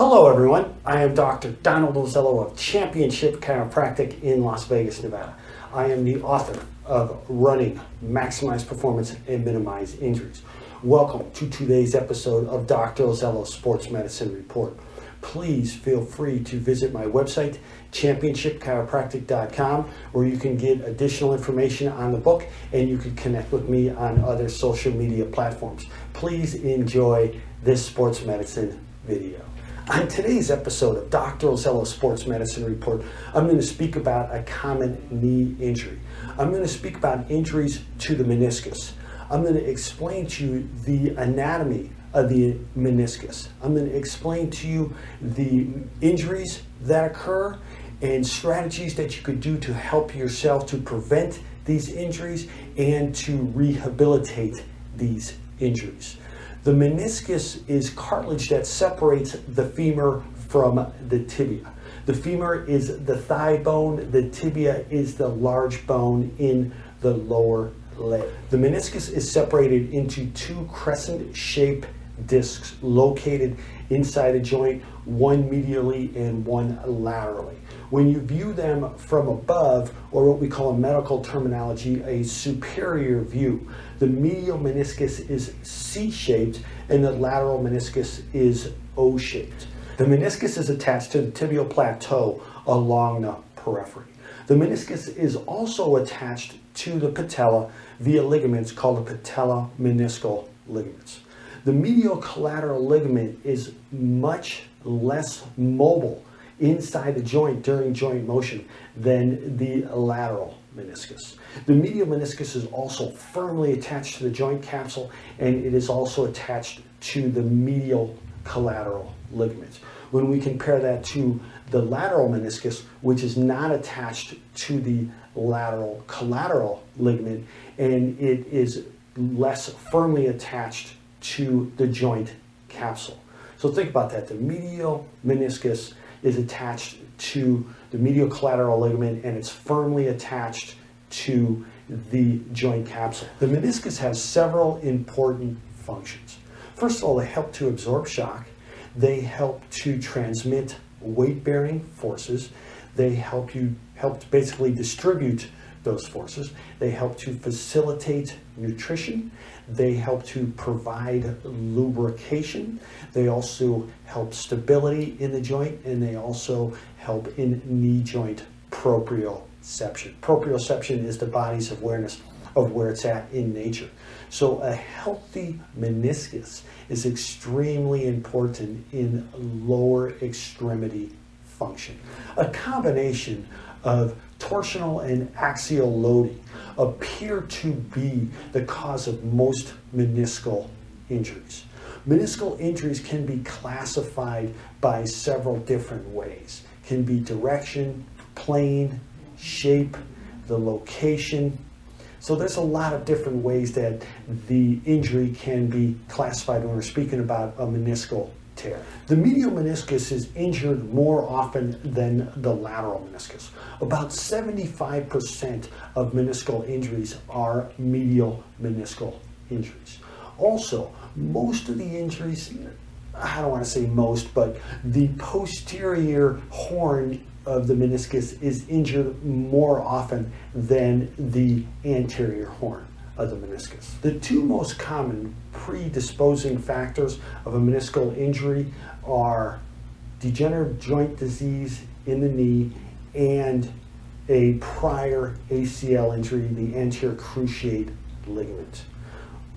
Hello everyone, I am Dr. Donald Ozello of Championship Chiropractic in Las Vegas, Nevada. I am the author of Running, Maximize Performance, and Minimize Injuries. Welcome to today's episode of Dr. Ozello's Sports Medicine Report. Please feel free to visit my website, championshipchiropractic.com, where you can get additional information on the book and you can connect with me on other social media platforms. Please enjoy this sports medicine video. On today's episode of Dr. Ozello's Sports Medicine Report, I'm going to speak about a common knee injury. I'm going to speak about injuries to the meniscus. I'm going to explain to you the anatomy of the meniscus. I'm going to explain to you the injuries that occur and strategies that you could do to help yourself to prevent these injuries and to rehabilitate these injuries. The meniscus is cartilage that separates the femur from the tibia. The femur is the thigh bone, the tibia is the large bone in the lower leg. The meniscus is separated into two crescent-shaped discs located inside a joint, one medially and one laterally. When you view them from above, or what we call in medical terminology, a superior view, the medial meniscus is C-shaped and the lateral meniscus is O-shaped. The meniscus is attached to the tibial plateau along the periphery. The meniscus is also attached to the patella via ligaments called the patellomeniscal ligaments. The medial collateral ligament is much less mobile inside the joint during joint motion than the lateral meniscus. The medial meniscus is also firmly attached to the joint capsule, and it is also attached to the medial collateral ligaments. When we compare that to the lateral meniscus, which is not attached to the lateral collateral ligament, and it is less firmly attached to the joint capsule. So think about that. The medial meniscus is attached to the medial collateral ligament and it's firmly attached to the joint capsule. The meniscus has several important functions. First of all, they help to absorb shock. They help to transmit weight-bearing forces. They help to basically distribute those forces. They help to facilitate nutrition. They help to provide lubrication. They also help stability in the joint, and they also help in knee joint proprioception. Proprioception is the body's awareness of where it's at in nature. So a healthy meniscus is extremely important in lower extremity function. A combination of torsional and axial loading appear to be the cause of most meniscal injuries. Meniscal injuries can be classified by several different ways. Can be direction, plane, shape, the location. So there's a lot of different ways that the injury can be classified when we're speaking about a meniscal tear. The medial meniscus is injured more often than the lateral meniscus. About 75% of meniscal injuries are medial meniscal injuries. Also, most of the injuries, I don't want to say most, but the posterior horn of the meniscus is injured more often than the anterior horn of the meniscus. The two most common predisposing factors of a meniscal injury are degenerative joint disease in the knee and a prior ACL injury, the anterior cruciate ligament.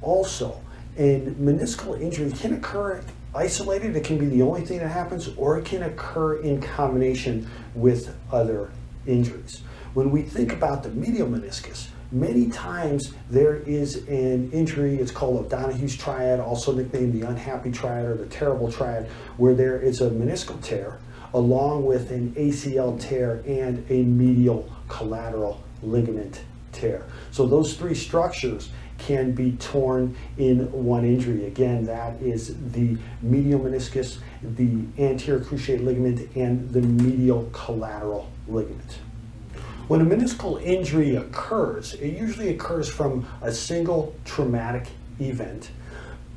Also, a meniscal injury can occur isolated. It can be the only thing that happens, or it can occur in combination with other injuries. When we think about the medial meniscus, many times there is an injury, it's called O'Donoghue's triad, also nicknamed the unhappy triad or the terrible triad, where there is a meniscal tear along with an ACL tear and a medial collateral ligament tear. So those three structures can be torn in one injury. Again, that is the medial meniscus, the anterior cruciate ligament, and the medial collateral ligament. When a meniscal injury occurs, it usually occurs from a single traumatic event.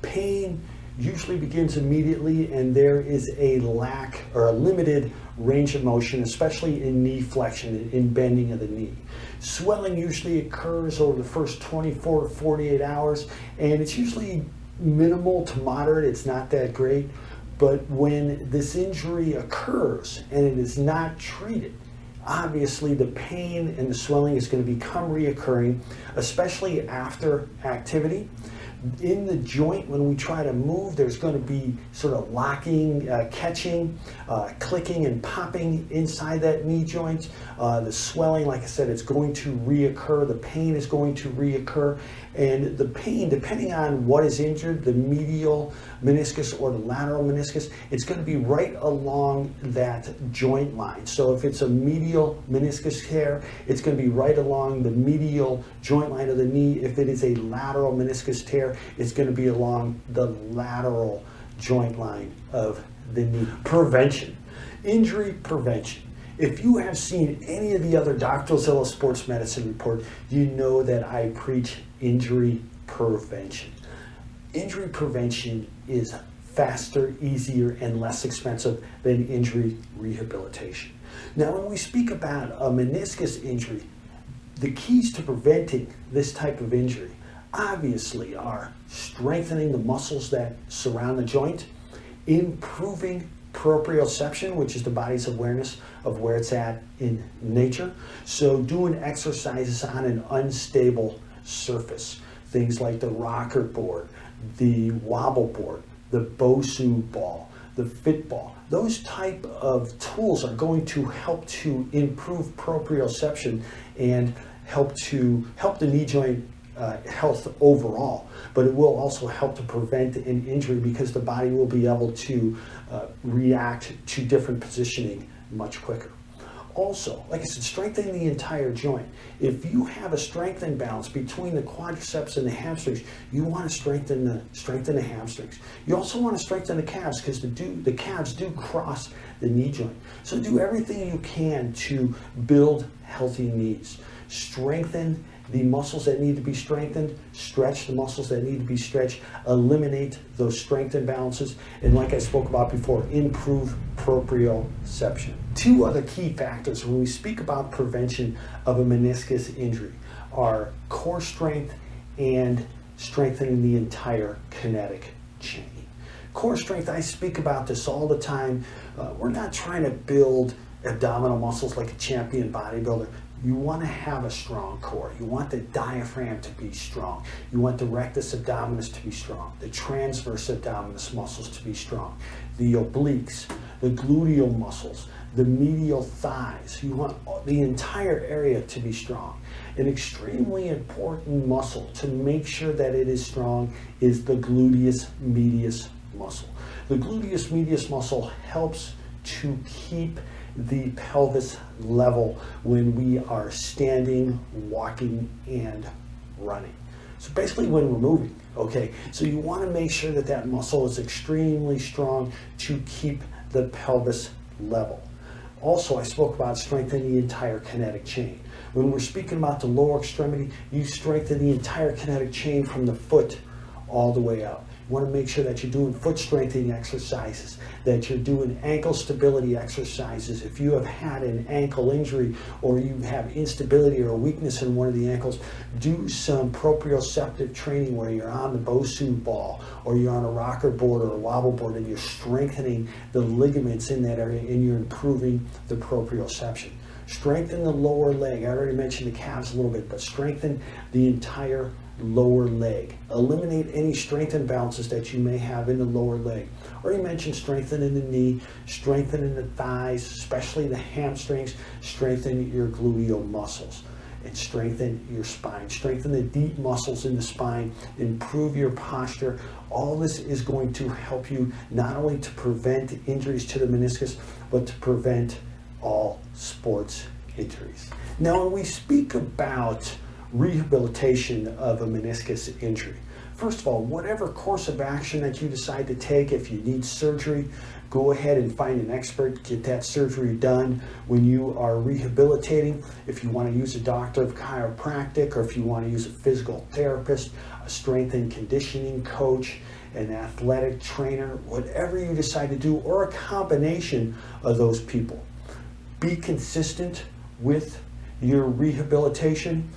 Pain usually begins immediately, and there is a lack or a limited range of motion, especially in knee flexion, in bending of the knee. Swelling usually occurs over the first 24 to 48 hours, and it's usually minimal to moderate. It's not that great. But when this injury occurs and it is not treated, obviously the pain and the swelling is going to become reoccurring, especially after activity. In the joint, when we try to move, there's going to be sort of locking, catching, clicking and popping inside that knee joint. The swelling, like I said, it's going to reoccur. The pain is going to reoccur. And the pain, depending on what is injured, the medial meniscus or the lateral meniscus, it's going to be right along that joint line. So if it's a medial meniscus tear, it's going to be right along the medial joint line of the knee. If it is a lateral meniscus tear, it's going to be along the lateral joint line of the knee. Prevention, injury prevention. If you have seen any of the other Dr. Ozello Sports Medicine report, you know that I preach injury prevention. Injury prevention is faster, easier, and less expensive than injury rehabilitation. Now, when we speak about a meniscus injury, the keys to preventing this type of injury obviously are strengthening the muscles that surround the joint, improving proprioception, which is the body's awareness of where it's at in nature. So doing exercises on an unstable surface, things like the rocker board, the wobble board, the Bosu ball, the fit ball, those type of tools are going to help to improve proprioception and help the knee joint health overall, but it will also help to prevent an injury because the body will be able to react to different positioning much quicker. Also, like I said, strengthening the entire joint. If you have a strength imbalance between the quadriceps and the hamstrings, you want to strengthen the hamstrings. You also want to strengthen the calves because the calves do cross the knee joint. So do everything you can to build healthy knees. Strengthen the muscles that need to be strengthened, stretch the muscles that need to be stretched, eliminate those strength imbalances, and like I spoke about before, improve proprioception. Two other key factors when we speak about prevention of a meniscus injury are core strength and strengthening the entire kinetic chain. Core strength, I speak about this all the time. We're not trying to build abdominal muscles like a champion bodybuilder. You want to have a strong core. You want the diaphragm to be strong. You want the rectus abdominis to be strong, the transverse abdominis muscles to be strong, the obliques, the gluteal muscles, the medial thighs. You want the entire area to be strong. An extremely important muscle to make sure that it is strong is the gluteus medius muscle. The gluteus medius muscle helps to keep the pelvis level when we are standing, walking, and running. So basically when we're moving, okay? So you want to make sure that that muscle is extremely strong to keep the pelvis level. Also, I spoke about strengthening the entire kinetic chain. When we're speaking about the lower extremity, you strengthen the entire kinetic chain from the foot all the way up. You want to make sure that you're doing foot strengthening exercises, that you're doing ankle stability exercises. If you have had an ankle injury or you have instability or weakness in one of the ankles, do some proprioceptive training where you're on the Bosu ball or you're on a rocker board or a wobble board and you're strengthening the ligaments in that area and you're improving the proprioception. Strengthen the lower leg. I already mentioned the calves a little bit, but strengthen the entire lower leg. Eliminate any strength imbalances that you may have in the lower leg. Already mentioned strengthening the knee, strengthening the thighs, especially the hamstrings, strengthen your gluteal muscles, and strengthen your spine. Strengthen the deep muscles in the spine, improve your posture. All this is going to help you not only to prevent injuries to the meniscus, but to prevent all sports injuries. Now, when we speak about rehabilitation of a meniscus injury, first of all, whatever course of action that you decide to take, if you need surgery, go ahead and find an expert, get that surgery done. When you are rehabilitating, if you want to use a doctor of chiropractic or if you want to use a physical therapist, a strength and conditioning coach, an athletic trainer, whatever you decide to do, or a combination of those people. Be consistent with your rehabilitation.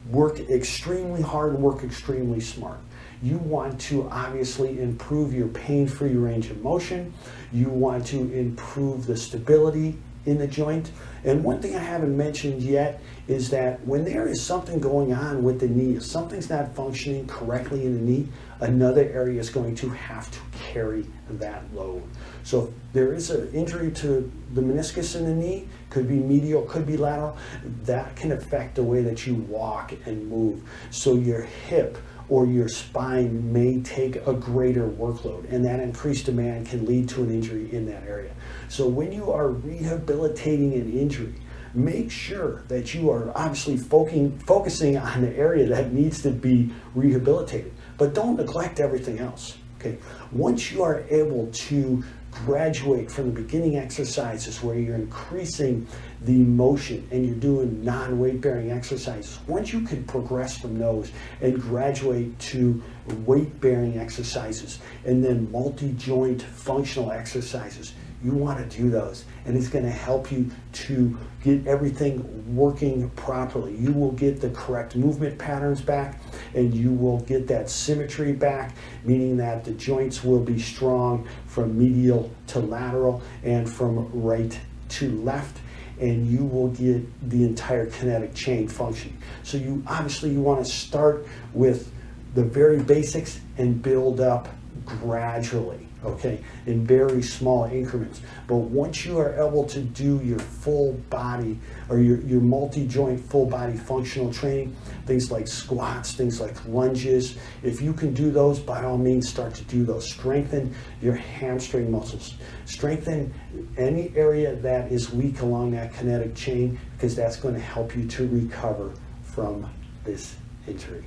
Work extremely hard and work extremely smart. You want to obviously improve your pain-free range of motion. You want to improve the stability in the joint. And one thing I haven't mentioned yet is that when there is something going on with the knee, if something's not functioning correctly in the knee, another area is going to have to carry that load. So if there is an injury to the meniscus in the knee, could be medial, could be lateral, that can affect the way that you walk and move. So your hip or your spine may take a greater workload, and that increased demand can lead to an injury in that area. So when you are rehabilitating an injury, make sure that you are obviously focusing on the area that needs to be rehabilitated, but don't neglect everything else. Okay. Once you are able to graduate from the beginning exercises where you're increasing the motion and you're doing non-weight bearing exercises, once you can progress from those and graduate to weight bearing exercises and then multi-joint functional exercises, you want to do those, and it's going to help you to get everything working properly. You will get the correct movement patterns back, and you will get that symmetry back, meaning that the joints will be strong from medial to lateral and from right to left, and you will get the entire kinetic chain functioning. So you want to start with the very basics and build up gradually, okay, in very small increments. But once you are able to do your full body or your multi-joint full body functional training, things like squats, things like lunges, if you can do those, by all means start to do those. Strengthen your hamstring muscles. Strengthen any area that is weak along that kinetic chain, because that's going to help you to recover from this injury.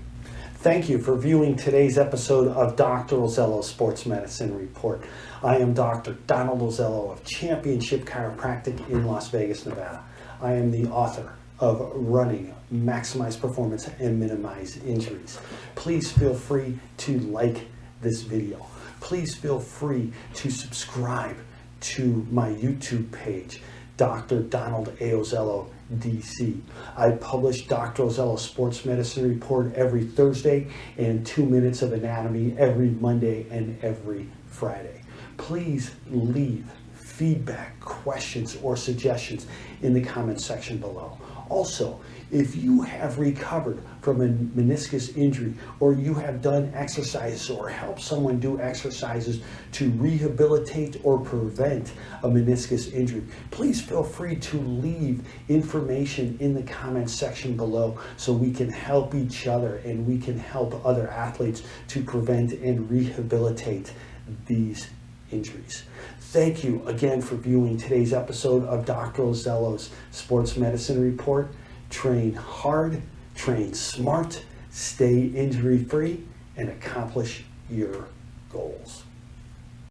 Thank you for viewing today's episode of Dr. Ozello's Sports Medicine Report. I am Dr. Donald Ozello of Championship Chiropractic in Las Vegas, Nevada. I am the author of Running, Maximize Performance, and Minimize Injuries. Please feel free to like this video. Please feel free to subscribe to my YouTube page, Dr. Donald A. Ozello, DC. I publish Dr. Ozello's Sports Medicine Report every Thursday and 2 Minutes of Anatomy every Monday and every Friday. Please leave feedback, questions, or suggestions in the comment section below. Also, if you have recovered from a meniscus injury, or you have done exercises or helped someone do exercises to rehabilitate or prevent a meniscus injury, please feel free to leave information in the comment section below so we can help each other and we can help other athletes to prevent and rehabilitate these injuries. Thank you again for viewing today's episode of Dr. Ozello's Sports Medicine Report. Train hard, train smart, stay injury-free, and accomplish your goals.